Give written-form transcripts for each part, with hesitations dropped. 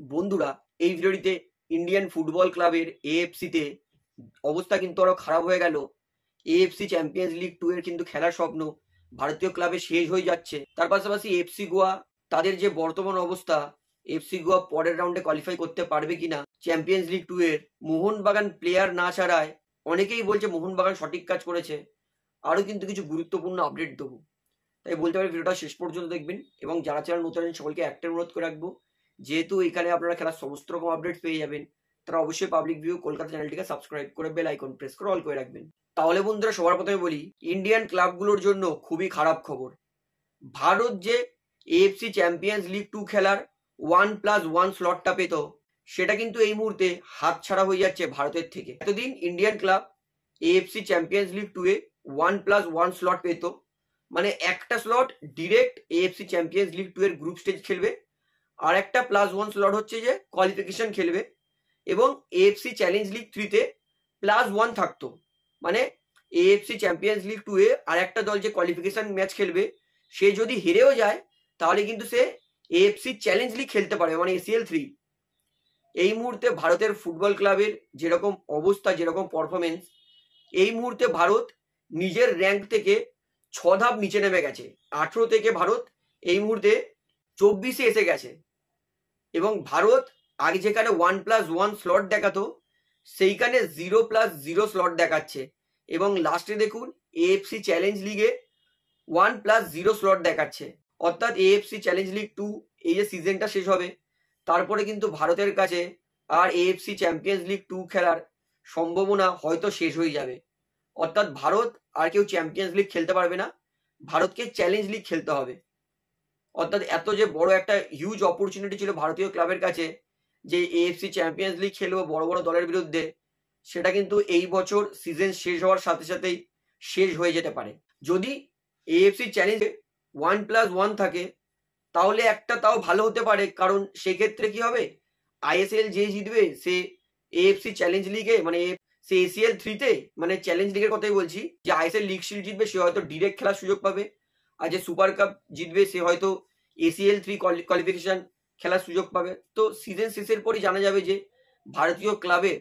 বন্ধুরা, এই ভিডিওটিতে ইন্ডিয়ান ফুটবল ক্লাবের এএফসিতে অবস্থা কিন্তু আরো খারাপ হয়ে গেল। এএফসি চ্যাম্পিয়ন্স লিগ 2 এর কিন্তু খেলার স্বপ্ন ভারতীয় ক্লাবে শেষ হয়ে যাচ্ছে। তার পাশাপাশি এফসি গোয়া তাদের যে বর্তমান অবস্থা, এফসি গোয়া পরের রাউন্ডে কোয়ালিফাই করতে পারবে কিনা চ্যাম্পিয়ন্স লিগ 2 এর, মোহনবাগান প্লেয়ার না ছাড়ায় অনেকেই বলছে মোহনবাগান সঠিক কাজ করেছে। আরো কিন্তু কিছু গুরুত্বপূর্ণ আপডেট দেবো, তাই বলতে পারি ভিডিওটা শেষ পর্যন্ত দেখবেন। এবং যারা চ্যানেল নতুন আছেন সকলকে একটা অনুরোধ করে রাখবো, যেহেতু এখানে আপনারা খেলার সমস্ত রকম আপডেট পেয়ে যাবেন, তারা অবশ্যই পাবলিক ভিউ কলকাতা চ্যানেলটিকে সাবস্ক্রাইব করে বেল আইকন প্রেস করে অল করে রাখবেন। তাহলে বন্ধুরা, সবার প্রথমে বলি ইন্ডিয়ান ক্লাবগুলোর জন্য খুবই খারাপ খবর। ভারত যে এএফসি চ্যাম্পিয়ন্স লিগ 2 খেলার 1+1 স্লটটা পেত, সেটা কিন্তু এই মুহূর্তে হাতছাড়া হয়ে যাচ্ছে ভারতের থেকে। এতদিন Indian club AFC champions league 2 এ 1+1 স্লট পেত, মানে একটা slot direct AFC champions league 2 এর গ্রুপ স্টেজ খেলবে, আর একটা +1 স্লট হচ্ছে যে কোয়ালিফিকেশন খেলবে। এবং এএফসি চ্যালেঞ্জ লিগ 3 তে +1 থাকতো, মানে এএফসি চ্যাম্পিয়ন্স লিগ 2 এ আর একটা দল যে কোয়ালিফিকেশন ম্যাচ খেলবে, সে যদি হেরেও যায় তাহলে কিন্তু সে এএফসি চ্যালেঞ্জ লিগ খেলতে পারবে, মানে এসিএল 3। এই মুহূর্তে ভারতের ফুটবল ক্লাবের যেরকম অবস্থা, যেরকম পারফরমেন্স, এই মুহূর্তে ভারত নিজের র্যাঙ্ক থেকে 6 ধাপ নিচে নেমে গেছে। 18 থেকে ভারত এই মুহূর্তে 24-এ এসে গেছে। এবং ভারত আগে যেখানে 1+1 স্লট দেখাতো, সেইখানে 0+0 স্লট দেখাচ্ছে। এবং লাস্টে দেখুন এএফসি চ্যালেঞ্জ লিগে 1+0 স্লট দেখাচ্ছে। অর্থাৎ এএফসি চ্যালেঞ্জ লিগ 2 এই যে সিজনটা শেষ হবে, তারপরে কিন্তু ভারতের কাছে আর এএফসি চ্যাম্পিয়ন্স লিগ 2 খেলার সম্ভাবনা হয়তো শেষ হয়ে যাবে। অর্থাৎ ভারত আর কেউ চ্যাম্পিয়ন্স লিগ খেলতে পারবে না, ভারতকে চ্যালেঞ্জ লিগ খেলতে হবে। অর্থাৎ এত যে বড় একটা হিউজ অপরচুনিটি ছিল ভারতীয় ক্লাবের কাছে যে এএফসি চ্যাম্পিয়ন্স লিগ খেলবো বড় বড় দলের বিরুদ্ধে, সেটা কিন্তু এই বছর সিজন শেষ হওয়ার সাথে সাথেই শেষ হয়ে যেতে পারে। যদি এএফসি চ্যালেঞ্জে 1+1 থাকে তাহলে একটা তাও ভালো হতে পারে, কারণ সেক্ষেত্রে কি হবে, আইএসএল যে জিতবে সে এএফসি চ্যালেঞ্জ লিগে, মানে সে এসিএল 3 তে, মানে চ্যালেঞ্জ লিগের কথাই বলছি, যে আইএসএল লিগ শিল্ড জিতবে সে হয়তো ডিরেক্ট খেলার সুযোগ পাবে, আর যে সুপার কাপ জিতবে সে হয়তো এসিএল 3 কোয়ালিফিকেশন খেলার সুযোগ পাবে। তো সিজন শেষের পরই জানা যাবে যে ভারতীয় ক্লাবে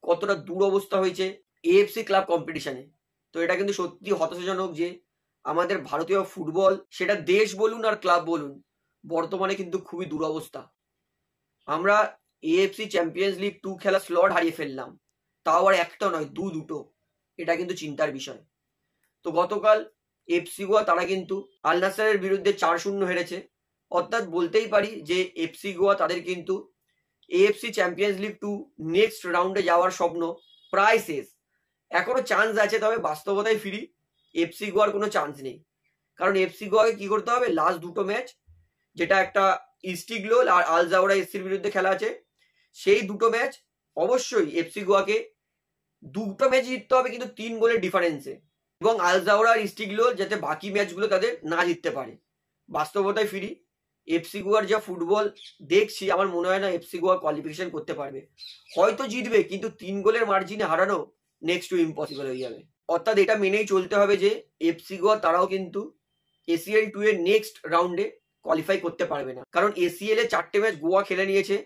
কতটা দুরবস্থা হয়েছে এএফসি ক্লাব কম্পিটিশনে। তো এটা কিন্তু সত্যি হতাশাজনক যে আমাদের ভারতীয় ফুটবল, সেটা দেশ বলুন আর ক্লাব বলুন, বর্তমানে কিন্তু খুবই দুরবস্থা। আমরা এএফসি চ্যাম্পিয়ন্স লিগ 2 খেলা স্লট হারিয়ে ফেললাম, তাও আর একটা নয়, দুটো। এটা কিন্তু চিন্তার বিষয়। তো গতকাল এফসি গোয়া তারা কিন্তু আল নাসেরের বিরুদ্ধে 4-0 হেরেছে। অর্থাৎ বলতেই পারি যে এফসি গোয়া তাদের কিন্তু এএফসি চ্যাম্পিয়ন্স লিগ 2 নেক্সট রাউন্ডে যাওয়ার স্বপ্ন প্রায় শেষ। এখনো চান্স আছে, তবে বাস্তবতায় ফিরি, এফসি গোয়ার কোনো চান্স নেই। কারণ এফসি গোয়াকে কি করতে হবে, লাস্ট দুটো ম্যাচ, যেটা একটা ইস্টিগলোল আর আল জাওরা এসসির বিরুদ্ধে খেলা আছে, সেই দুটো ম্যাচ অবশ্যই এফসি গোয়াকে দুটো ম্যাচ জিততে হবে, কিন্তু 3 গোলের ডিফারেন্সে। এবং আল জাওরা আর ইস্টিগলোল যাতে বাকি ম্যাচগুলো তাদের না জিততে পারে। বাস্তবতায় ফিরি, এফসি গোয়ার যা ফুটবল দেখছি, আমার মনে হয় না এফসি গোয়া কোয়ালিফিকেশন করতে পারবে। হয়তো জিতবে, কিন্তু 3 গোলের মার্জিনে হারানো নেক্সট টু ইম্পসিবল হয়ে যাবে। অর্থাৎ এটা মেনেই চলতে হবে যে এফসি গোয়া তারাও কিন্তু এসিএল 2 এর নেক্সট রাউন্ডে কোয়ালিফাই করতে পারবে না। কারণ এসিএল এ 4টে ম্যাচ গোয়া খেলে নিয়েছে,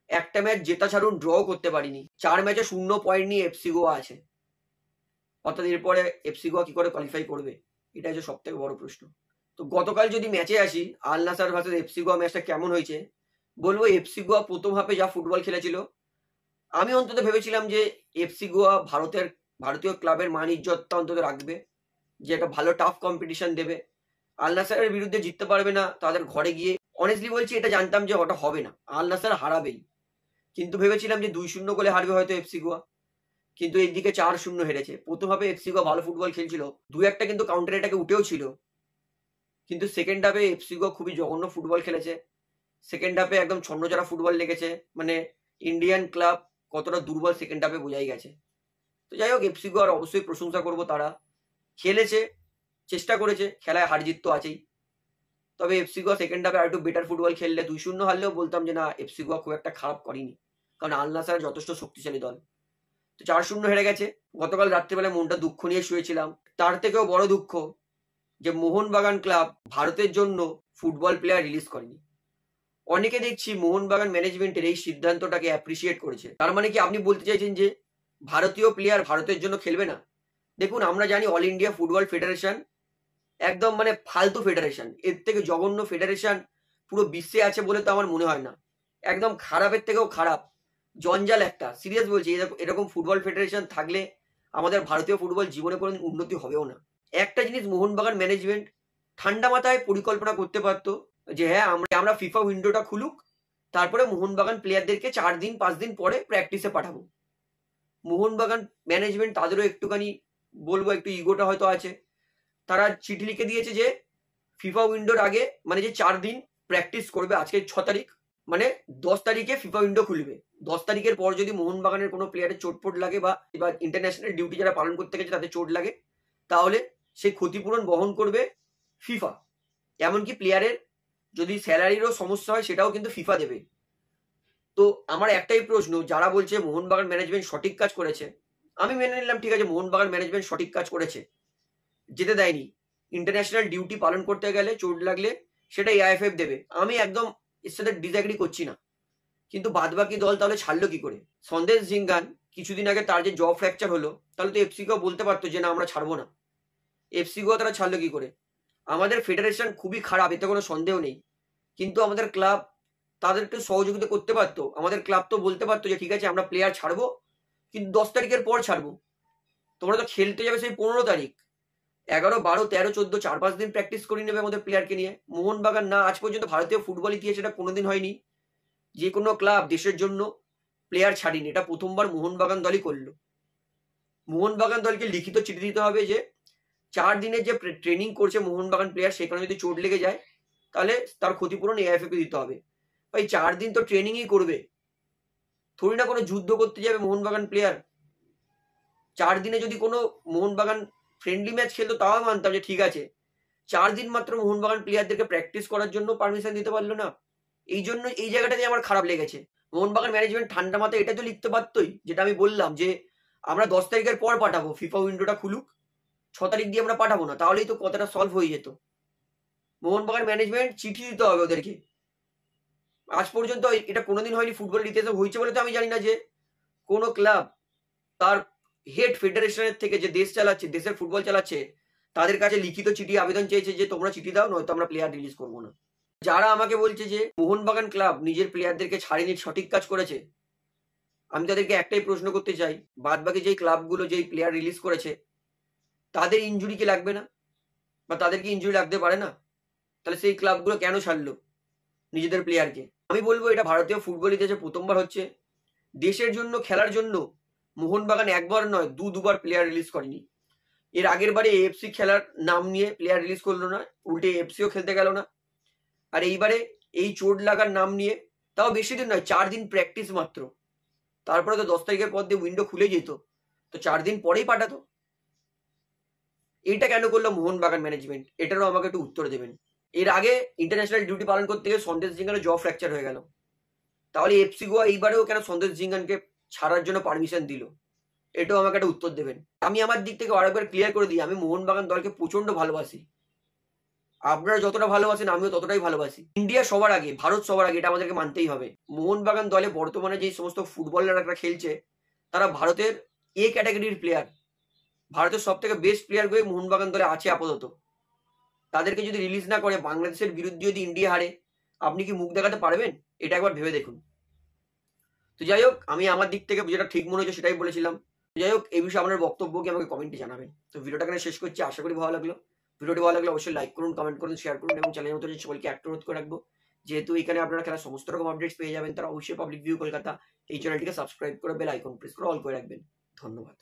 একটা ম্যাচ জেতা ছাড়ুন ড্র করতে পারিনি। 4 ম্যাচে 0 পয়েন্ট নিয়ে এফসি গোয়া আছে। অর্থাৎ এরপরে এফসি গোয়া কি করে কোয়ালিফাই করবে, এটা হচ্ছে সব থেকে বড় প্রশ্ন। তো গতকাল যদি ম্যাচে আসি, আল নাসার ভার্সেস এফসি গোয়া ম্যাচটা কেমন হয়েছে বলবো। এফসি গোয়া প্রথম হাফে যা ফুটবল খেলেছিল, আমি অন্তত ভেবেছিলাম যে এফসি গোয়া ভারতীয় ক্লাবের মান ইজ্জতটা অন্তত রাখবে, যে একটা ভালো টাফ কম্পিটিশন দেবে। আল নাসারের বিরুদ্ধে জিততে পারবে না, তাদের ঘরে গিয়ে, অনেস্টলি বলছি এটা জানতাম যে ওটা হবে না, আল নাসার হারাবেই। কিন্তু ভেবেছিলাম যে 2-0 গোলে হারবে হয়তো এফসি গোয়া, কিন্তু এইদিকে 4-0 হেরেছে। প্রথম হাফে এফসি গোয়া ভালো ফুটবল খেলছিল, 2-1টা কিন্তু কাউন্টার অ্যাটাকে উঠেও ছিল, কিন্তু সেকেন্ড হাফে এফসি গোয়া খুবই জঘন্য ফুটবল খেলেছে। সেকেন্ড হাফে একদম ছন্নছাড়া ফুটবল লেগেছে, মানে ইন্ডিয়ান ক্লাব কতটা দুর্বল সেকেন্ড হাফে বোঝাই গেছে। তো যাই হোক, এফসি গোয়ার অবশ্যই প্রশংসা করব, তারা খেলেছে, চেষ্টা করেছে, খেলায় হার জিত তো আছেই। তবে এফসি গোয়া সেকেন্ড হাফে আর একটু বেটার ফুটবল খেললে 2-0 হারলেও বলতাম যে না, এফসি গোয়া খুব একটা খারাপ করেনি, কারণ আল নাসার যথেষ্ট শক্তিশালী দল। তো 4-0 হেরে গেছে। গতকাল রাত্রিবেলায় মনটা দুঃখ নিয়ে শুয়েছিলাম। তার থেকেও বড় দুঃখ যে মোহনবাগান ক্লাব ভারতের জন্য ফুটবল প্লেয়ার রিলিজ করেনি। অনেকে দেখছি মোহনবাগান ম্যানেজমেন্টের এই সিদ্ধান্তটাকে অ্যাপ্রিসিয়েট করেছে। তার মানে কি আপনি বলতে চাইছেন যে ভারতীয় প্লেয়ার ভারতের জন্য খেলবে না? দেখুন, আমরা জানি অল ইন্ডিয়া ফুটবল ফেডারেশন একদম মানে ফালতু ফেডারেশন। এর থেকে জঘন্য ফেডারেশন পুরো বিশ্বে আছে বলে তো আমার মনে হয় না। একদম খারাপের থেকেও খারাপ, জঞ্জাল একটা। সিরিয়াস বলছি, এরকম ফুটবল ফেডারেশন থাকলে আমাদের ভারতীয় ফুটবল জীবনে কোনো উন্নতি হবেও না। একটা জিনিস মোহনবাগান ম্যানেজমেন্ট ঠান্ডা মাথায় পরিকল্পনা করতে পারতো যে হ্যাঁ, আমরা ফিফা উইন্ডোটা খুলুক, তারপরে মোহনবাগান প্লেয়ারদেরকে 4 দিন 5 দিন পরে প্র্যাকটিসে পাঠাবো। মোহনবাগান ম্যানেজমেন্ট তাদেরও একটুখানি বলবো একটু ইগোটা হয়তো আছে। তারা চিঠি লিখে দিয়েছে যে ফিফা উইন্ডোর আগে মানে যে 4 দিন প্র্যাকটিস করবে, আজকে 6 তারিখ, মানে 10 তারিখে ফিফা উইন্ডো খুলবে। 10 তারিখের পর যদি মোহনবাগানের কোনো প্লেয়ারের চোটপোট লাগে বা ইন্টারন্যাশনাল ডিউটি যারা পালন করতে গেছে তাদের চোট লাগে, তাহলে সেই ক্ষতিপূরণ বহন করবে ফিফা। এমনকি প্লেয়ারের যদি স্যালারিরও সমস্যা হয় সেটাও কিন্তু ফিফা দেবে। তো আমার একটাই প্রশ্ন, যারা বলছে মোহনবাগান ম্যানেজমেন্ট সঠিক কাজ করেছে, আমি মেনে নিলাম ঠিক আছে মোহনবাগান ম্যানেজমেন্ট সঠিক কাজ করেছে, যেতে দেয়নি। ইন্টারন্যাশনাল ডিউটি পালন করতে গেলে চোট লাগলে সেটা এআইএফএফ দেবে, আমি একদম এর সাথে ডিসএগ্রি করছি না। কিন্তু বাদবাকি দল তাহলে ছাড়লো কি করে? সন্দেশ ঝিঙ্গান কিছুদিন আগে তার যে জ ফ্র্যাকচার হলো, তাহলে তো এফসিকেও বলতে পারতো যে না আমরা ছাড়বো না। এফসিকেও তারা ছাড়লো কি করে? আমাদের ফেডারেশন খুবই খারাপ, এতে কোনো সন্দেহ নেই, কিন্তু আমাদের ক্লাব তাদের একটু সহযোগিতা করতে পারতো। আমাদের ক্লাব তো বলতে পারতো যে ঠিক আছে আমরা প্লেয়ার ছাড়বো, কিন্তু 10 তারিখের পর ছাড়বো। তোমরা তো খেলতে যাবে সেই 15 তারিখ, 11, 12, 13, 14 4-5 দিন প্র্যাকটিস করে নেবে আমাদের প্লেয়ারকে নিয়ে। মোহনবাগান না, আজ পর্যন্ত ভারতীয় ফুটবল ইতিহাসে এটা কোনোদিন হয়নি যে কোনো ক্লাব দেশের জন্য প্লেয়ার ছাড়িনি। এটা প্রথমবার মোহনবাগান দলই করলো। মোহনবাগান দলকে লিখিত চিঠি দিতে হবে যে 4 দিনের যে ট্রেনিং করছে মোহনবাগান প্লেয়ার, সেখানে যদি চোট লেগে যায় তাহলে তার ক্ষতিপূরণ এআইএফএফ দিতে হবে। ভাই 4 দিন তো ট্রেনিংই করবে, থোড়ি না কোনো যুদ্ধ করতে যাবে মোহনবাগান প্লেয়ার। 4 দিনে যদি কোনো মোহনবাগান ফ্রেন্ডলি ম্যাচ খেলতো তাও মানতাম যে ঠিক আছে। 4 দিন মাত্র মোহনবাগান প্লেয়ারদেরকে প্র্যাকটিস করার জন্য পারমিশন দিতে পারলো না। এই জন্য এই জায়গাটাতে আমার খারাপ লেগেছে। মোহনবাগান ম্যানেজমেন্ট ঠান্ডা মাথায় এটা তো লিখতে পারতোই, যেটা আমি বললাম যে আমরা 10 তারিখের পর পাঠাবো, ফিফা উইন্ডোটা খুলুক, 6 তারিখ দিয়ে আমরা পাঠাবো না, তাহলেই তো কথাটা সলভ হয়ে যেত। মোহনবাগান ম্যানেজমেন্ট চিঠি দিতে হবে ওদেরকে। আজ পর্যন্ত এটা কোনোদিন হয়নি ফুটবলের ইতিহাসে। হয়েছে বলে তো আমি জানি না যে কোনো ক্লাব তার হেড ফেডারেশনের থেকে যে দেশ চালাচ্ছে, দেশের ফুটবল চালাচ্ছে, তাদের কাছে লিখিত চিঠি আবেদন চেয়েছে যে তোমরা চিঠি দাও, নয়তো আমরা প্লেয়ার রিলিজ করবো না। যারা আমাকে বলছে যে মোহনবাগান ক্লাব নিজের প্লেয়ারদেরকে ছাড়েনি, সঠিক কাজ করেছে, আমি তাদেরকে একটাই প্রশ্ন করতে চাই, বাদবাকি যেই ক্লাবগুলো যেই প্লেয়ার রিলিজ করেছে তাদের ইনজুরি কি লাগবে না, বা তাদের কি ইনজুরি লাগতে পারে না? তাহলে সেই ক্লাবগুলো কেন ছাড়লো নিজেদের প্লেয়ারকে? আমি বলবো এটা ভারতীয় ফুটবল ইতিহাসে প্রথমবার হচ্ছে দেশের জন্য খেলার জন্য মোহনবাগান একবার নয় দুবার প্লেয়ার রিলিজ করেনি। এর আগের বারে এএফসি খেলার নাম নিয়ে প্লেয়ার রিলিজ করলো না, উল্টে এফসিও খেলতে গেল না। আর এইবারে এই চোট লাগার নাম নিয়ে, তাও বেশি দিন নয়, 4 দিন প্র্যাকটিস মাত্র, তারপরে তো 10 তারিখের পর দিয়ে উইন্ডো খুলে যেত, তো 4 দিন পরেই পাঠাতো। এইটা কেন করলো মোহনবাগান ম্যানেজমেন্ট? এটারও আমাকে একটু উত্তর দেবেন। এর আগে ইন্টারন্যাশনাল ডিউটি পালন করতে গিয়ে সন্দেশ ঝিঙ্গানের জ ফ্র্যাকচার হয়ে গেল, তাহলে এফসি গোয়া এইবারেও কেন সন্দেশ ঝিঙ্গানকে ছাড়ার জন্য পারমিশন দিল? এটাও আমাকে একটা উত্তর দেবেন। আমি আমার দিক থেকে আরেকবার ক্লিয়ার করে দিই, আমি মোহনবাগান দলকে প্রচন্ড ভালোবাসি। আপনারা যতটা ভালোবাসেন আমিও ততটাই ভালোবাসি। ইন্ডিয়া সবার আগে, ভারত সবার আগে, এটা আমাদেরকে মানতেই হবে। মোহনবাগান দলে বর্তমানে যে সমস্ত ফুটবলাররা খেলছে তারা ভারতের এ ক্যাটাগরির প্লেয়ার। ভারতের সব থেকে বেস্ট প্লেয়ার হয়ে মোহনবাগান দলে আছে আপাতত। তাদেরকে যদি রিলিজ না করে বাংলাদেশের বিরুদ্ধে যদি ইন্ডিয়া হারে, আপনি কি মুখ দেখাতে পারবেন? এটা একবার ভেবে দেখুন। তো যাই হোক, আমি আমার দিক থেকে যেটা ঠিক মনে হচ্ছে সেটাই বলেছিলাম। যাই হোক, এই বিষয়ে আপনার বক্তব্য কি আমাকে কমেন্টে জানাবেন। তো ভিডিওটা এখানে শেষ করছি, আশা করি ভালো লাগলো। ভিডিওটি ভালো লাগলে অবশ্যই লাইক করুন, কমেন্ট করুন, শেয়ার করুন এবং চ্যানেলের মতো সকলকে একটা অনুরোধ করে রাখবো, যেহেতু এখানে আপনারা খেলার সমস্ত রকম আপডেটস পেয়ে যাবেন, তারা অবশ্যই পাবলিক ভিউ কলকাতা এই চ্যানেলটিকে সাবস্ক্রাইব করে বেল আইকন প্রেস করে অল করে রাখবেন। ধন্যবাদ।